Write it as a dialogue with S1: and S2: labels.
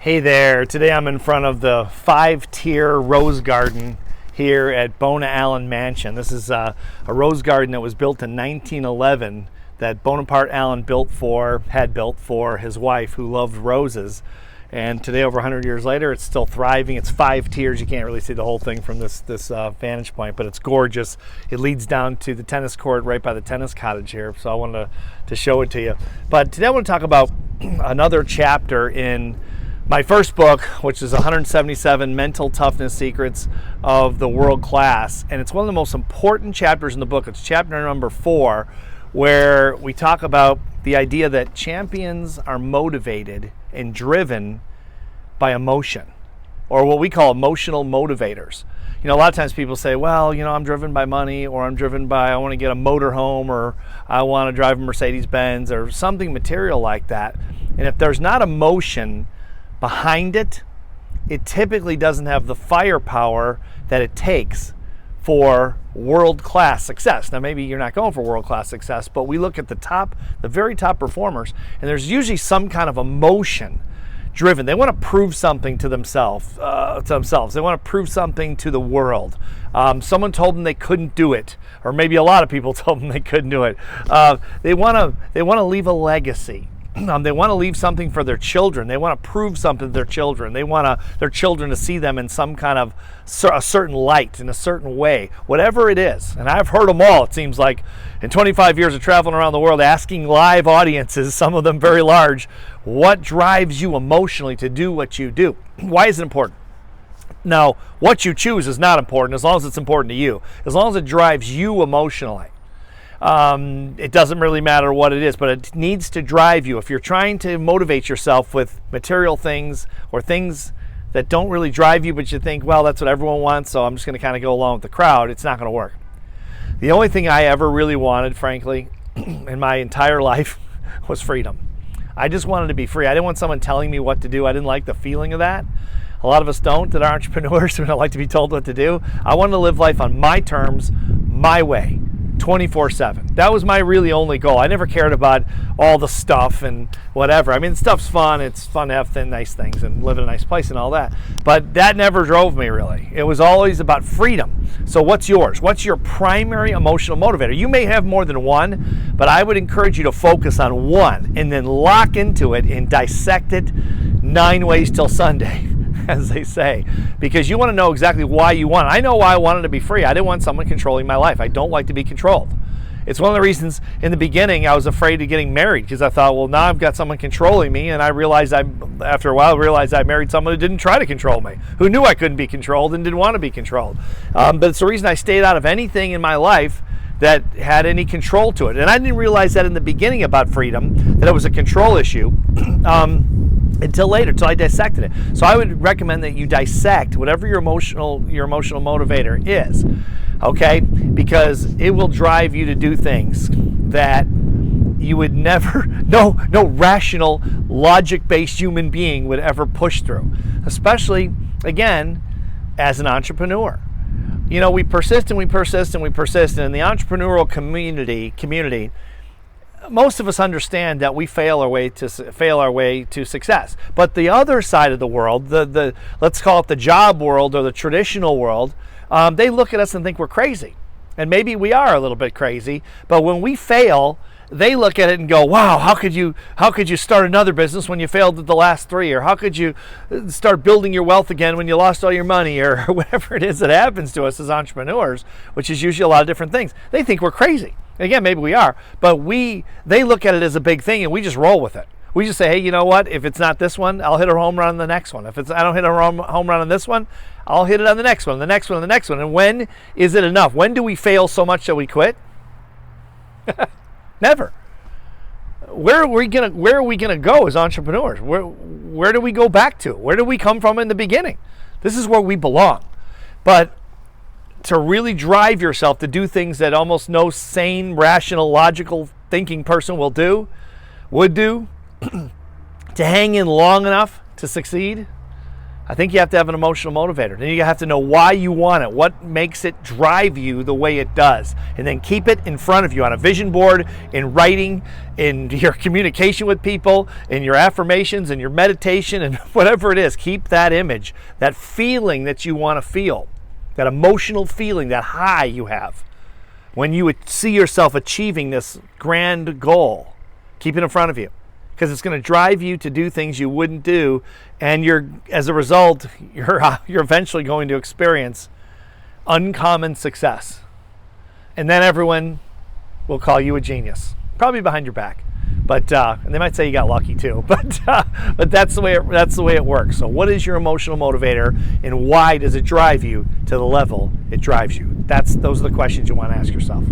S1: Hey there, today I'm in front of the 5-tier rose garden here at Bona Allen Mansion. This is a rose garden that was built in 1911 that Bonaparte Allen had built for his wife who loved roses. And today, over 100 years later, it's still thriving. It's 5 tiers. You can't really see the whole thing from this vantage point, but it's gorgeous. It leads down to the tennis court right by the tennis cottage here, so I wanted to show it to you. But today I want to talk about another chapter in my first book, which is 177 Mental Toughness Secrets of the World Class. And it's one of the most important chapters in the book. It's chapter number 4, where we talk about the idea that champions are motivated and driven by emotion, or what we call emotional motivators. You know, a lot of times people say, well, you know, I'm driven by money, or I'm driven by, I want to get a motorhome, or I want to drive a Mercedes-Benz, or something material like that. And if there's not emotion behind it, it typically doesn't have the firepower that it takes for world-class success. Now, maybe you're not going for world-class success, but we look at the very top performers, and there's usually some kind of emotion driven. They want to prove something to themselves. They want to prove something to the world. Someone told them they couldn't do it, or maybe a lot of people told them they couldn't do it. They want to leave a legacy. They want to leave something for their children. They want to prove something to their children. They want their children to see them in some kind of a certain light, in a certain way, whatever it is. And I've heard them all, it seems like, in 25 years of traveling around the world, asking live audiences, some of them very large, what drives you emotionally to do what you do? Why is it important? Now, what you choose is not important as long as it's important to you, as long as it drives you emotionally. It doesn't really matter what it is, but it needs to drive you. If you're trying to motivate yourself with material things or things that don't really drive you, but you think, well, that's what everyone wants, so I'm just going to kind of go along with the crowd, it's not going to work. The only thing I ever really wanted, frankly, in my entire life was freedom. I just wanted to be free. I didn't want someone telling me what to do. I didn't like the feeling of that. A lot of us don't, that are entrepreneurs. We don't like to be told what to do. I wanted to live life on my terms, my way. 24/7. That was my really only goal. I never cared about all the stuff and whatever. I mean, stuff's fun. It's fun to have nice things and live in a nice place and all that. But that never drove me, really. It was always about freedom. So what's yours? What's your primary emotional motivator? You may have more than one, but I would encourage you to focus on one and then lock into it and dissect it 9 ways till Sunday, as they say, because you want to know exactly why you want it. I know why I wanted to be free. I didn't want someone controlling my life. I don't like to be controlled. It's one of the reasons in the beginning I was afraid of getting married, because I thought, well, now I've got someone controlling me, and I realized after a while I married someone who didn't try to control me, who knew I couldn't be controlled and didn't want to be controlled. But it's the reason I stayed out of anything in my life that had any control to it. And I didn't realize that in the beginning about freedom, that it was a control issue. Until later, until I dissected it. So I would recommend that you dissect whatever your emotional motivator is, okay? Because it will drive you to do things that you would never, no rational, logic-based human being would ever push through, especially, again, as an entrepreneur. You know, we persist and we persist and we persist, and in the entrepreneurial community, most of us understand that we fail our way to success. But the other side of the world, the let's call it the job world or the traditional world, they look at us and think we're crazy. And maybe we are a little bit crazy, but when we fail, they look at it and go, wow, how could you start another business when you failed at the last 3? Or how could you start building your wealth again when you lost all your money? Or whatever it is that happens to us as entrepreneurs, which is usually a lot of different things. They think we're crazy. Again, maybe we are, but they look at it as a big thing, and we just roll with it. We just say, hey, you know what? If it's not this one, I'll hit a home run on the next one. If I don't hit a home run on this one, I'll hit it on the next one, the next one, and the next one. And when is it enough? When do we fail so much that we quit? Never. Where are we gonna go as entrepreneurs? Where do we go back to? Where do we come from in the beginning? This is where we belong. But to really drive yourself to do things that almost no sane, rational, logical thinking person would do, to hang in long enough to succeed, I think you have to have an emotional motivator. Then you have to know why you want it, what makes it drive you the way it does, and then keep it in front of you on a vision board, in writing, in your communication with people, in your affirmations, in your meditation, and whatever it is. Keep that image, that feeling that you want to feel, that emotional feeling, that high you have when you would see yourself achieving this grand goal. Keep it in front of you, because it's going to drive you to do things you wouldn't do, and as a result, you're eventually going to experience uncommon success. And then everyone will call you a genius, probably behind your back. But and they might say you got lucky too. But that's the way it works. So what is your emotional motivator, and why does it drive you to the level it drives you? Those are the questions you want to ask yourself.